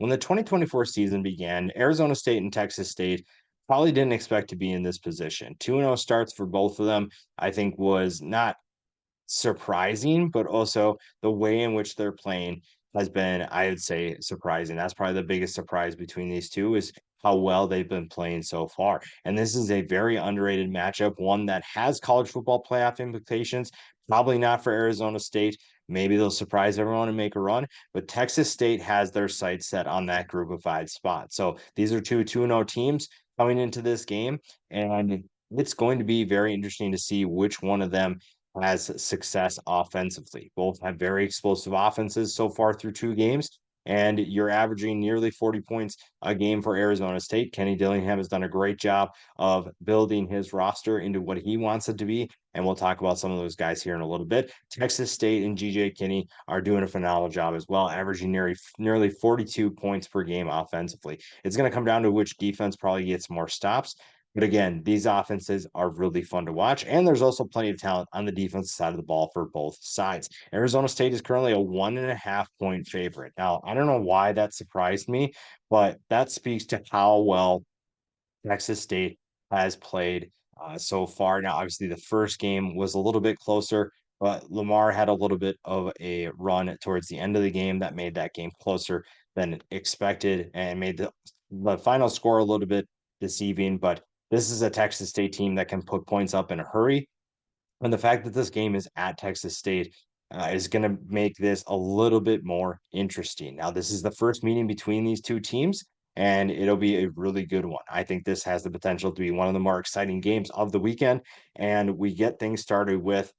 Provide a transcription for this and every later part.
when the 2024 season began, Arizona State and Texas State probably didn't expect to be in this position. 2-0 starts for both of them, I think, was not surprising, but also the way in which they're playing has been, I would say, surprising. That's probably the biggest surprise between these two is how well they've been playing so far. And this is a very underrated matchup, one that has college football playoff implications. Probably not for Arizona State. Maybe they'll surprise everyone and make a run, but Texas State has their sights set on that group of five spot. So these are two 2-0 teams coming into this game, and it's going to be very interesting to see which one of them has success offensively. Both have very explosive offenses so far through two games, and you're averaging nearly 40 points a game for Arizona State. Kenny Dillingham has done a great job of building his roster into what he wants it to be, and we'll talk about some of those guys here in a little bit. Texas State and GJ Kinney are doing a phenomenal job as well, averaging nearly 42 points per game offensively. It's going to come down to which defense probably gets more stops. But again, these offenses are really fun to watch. And there's also plenty of talent on the defensive side of the ball for both sides. Arizona State is currently a 1.5 point favorite. Now, I don't know why that surprised me, but that speaks to how well Texas State has played so far. Now, obviously, the first game was a little bit closer, but Lamar had a little bit of a run towards the end of the game that made that game closer than expected and made the final score a little bit deceiving. But this is a Texas State team that can put points up in a hurry. And the fact that this game is at Texas State is going to make this a little bit more interesting. Now, this is the first meeting between these two teams, and it'll be a really good one. I think this has the potential to be one of the more exciting games of the weekend. And we get things started with,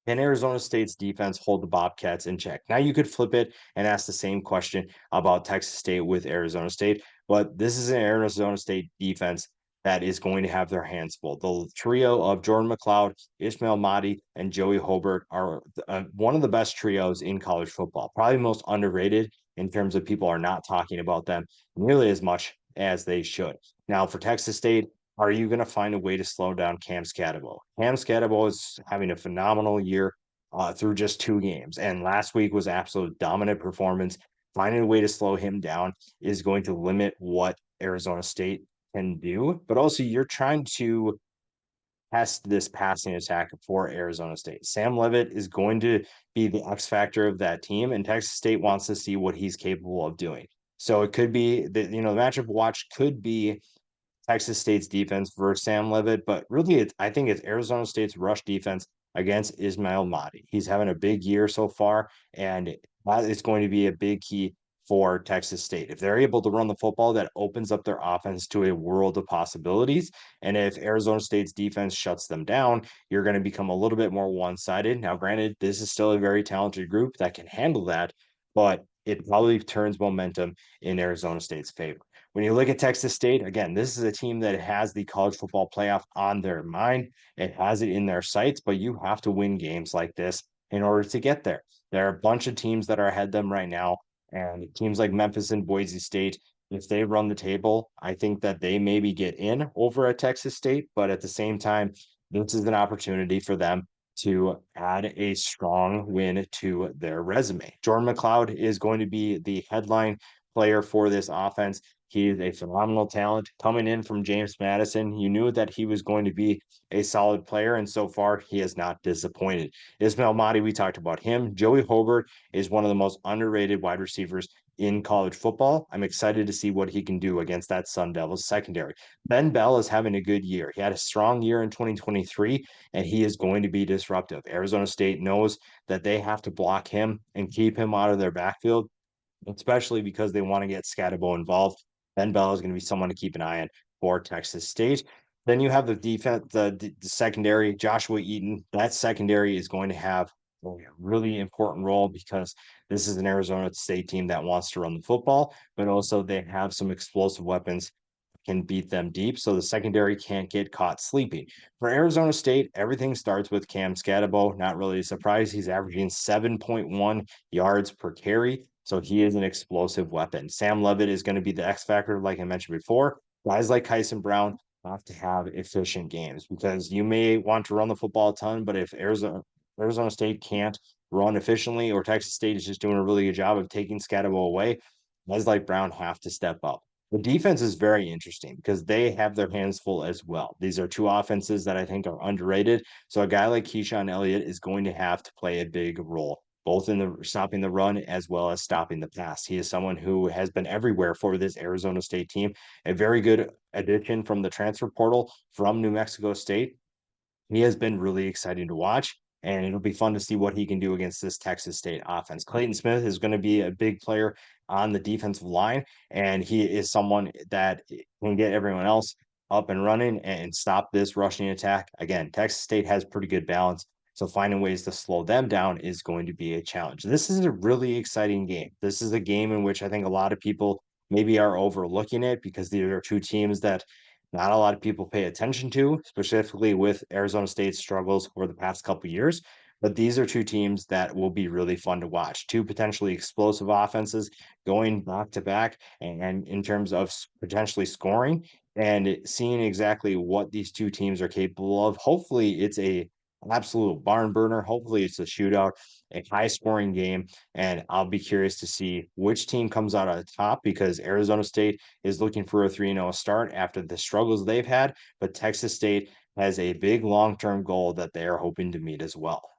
can Arizona State's defense hold the Bobcats in check? Now, you could flip it and ask the same question about Texas State with Arizona State, but this is an Arizona State defense that is going to have their hands full. The trio of Jordan McLeod, Ishmael Mahdi, and Joey Hobart are one of the best trios in college football, probably most underrated in terms of people are not talking about them nearly as much as they should. Now, for Texas State, are you going to find a way to slow down Cam Scatterbo? Cam Scatterbo is having a phenomenal year through just two games, and last week was absolute dominant performance. Finding a way to slow him down is going to limit what Arizona State can do, but also you're trying to test this passing attack for Arizona State. Sam Levitt is going to be the X factor of that team, and Texas State wants to see what he's capable of doing. So it could be that, the matchup watch could be Texas State's defense versus Sam Levitt, but really, I think it's Arizona State's rush defense against Ismail Mahdi. He's having a big year so far, and that is going to be a big key for Texas State. If they're able to run the football, that opens up their offense to a world of possibilities. And if Arizona State's defense shuts them down, you're going to become a little bit more one-sided. Now, granted, this is still a very talented group that can handle that, but it probably turns momentum in Arizona State's favor. When you look at Texas State, again, this is a team that has the college football playoff on their mind. It has it in their sights, but you have to win games like this in order to get there. There are a bunch of teams that are ahead of them right now, and teams like Memphis and Boise State, if they run the table, I think that they maybe get in over at Texas State, but at the same time, this is an opportunity for them to add a strong win to their resume. Jordan McLeod is going to be the headline player for this offense. He is a phenomenal talent coming in from James Madison. You knew that he was going to be a solid player, and so far he has not disappointed. Ismail Mahdi, we talked about him. Joey Hobart is one of the most underrated wide receivers in college football. I'm excited to see what he can do against that Sun Devils secondary. Ben Bell is having a good year. He had a strong year in 2023, and he is going to be disruptive. Arizona State knows that they have to block him and keep him out of their backfield, especially because they want to get Scatterbo involved. Ben Bell is going to be someone to keep an eye on for Texas State. Then you have the defense, the secondary, Joshua Eaton. That secondary is going to have a really important role because this is an Arizona State team that wants to run the football, but also they have some explosive weapons can beat them deep, so the secondary can't get caught sleeping. For Arizona State, everything starts with Cam Scatterbo. Not really a surprise. He's averaging 7.1 yards per carry, so he is an explosive weapon. Sam Levitt is going to be the X factor, like I mentioned before. Guys like Kyson Brown have to have efficient games because you may want to run the football a ton, but if Arizona State can't run efficiently or Texas State is just doing a really good job of taking Scatterbo away, guys like Brown have to step up. The defense is very interesting because they have their hands full as well. These are two offenses that I think are underrated. So a guy like Keyshawn Elliott is going to have to play a big role, both in the stopping the run as well as stopping the pass. He is someone who has been everywhere for this Arizona State team, a very good addition from the transfer portal from New Mexico State. He has been really exciting to watch, and it'll be fun to see what he can do against this Texas State offense. Clayton Smith is going to be a big player on the defensive line, and he is someone that can get everyone else up and running and stop this rushing attack. Again, Texas State has pretty good balance, so finding ways to slow them down is going to be a challenge. This is a really exciting game. This is a game in which I think a lot of people maybe are overlooking it because these are two teams that not a lot of people pay attention to, specifically with Arizona State's struggles over the past couple years. But these are two teams that will be really fun to watch. Two potentially explosive offenses going back to back, and in terms of potentially scoring and seeing exactly what these two teams are capable of. Hopefully, it's a absolute barn burner. Hopefully, it's a shootout, a high scoring game, and I'll be curious to see which team comes out on top because Arizona State is looking for a 3-0 start after the struggles they've had, but Texas State has a big long-term goal that they are hoping to meet as well.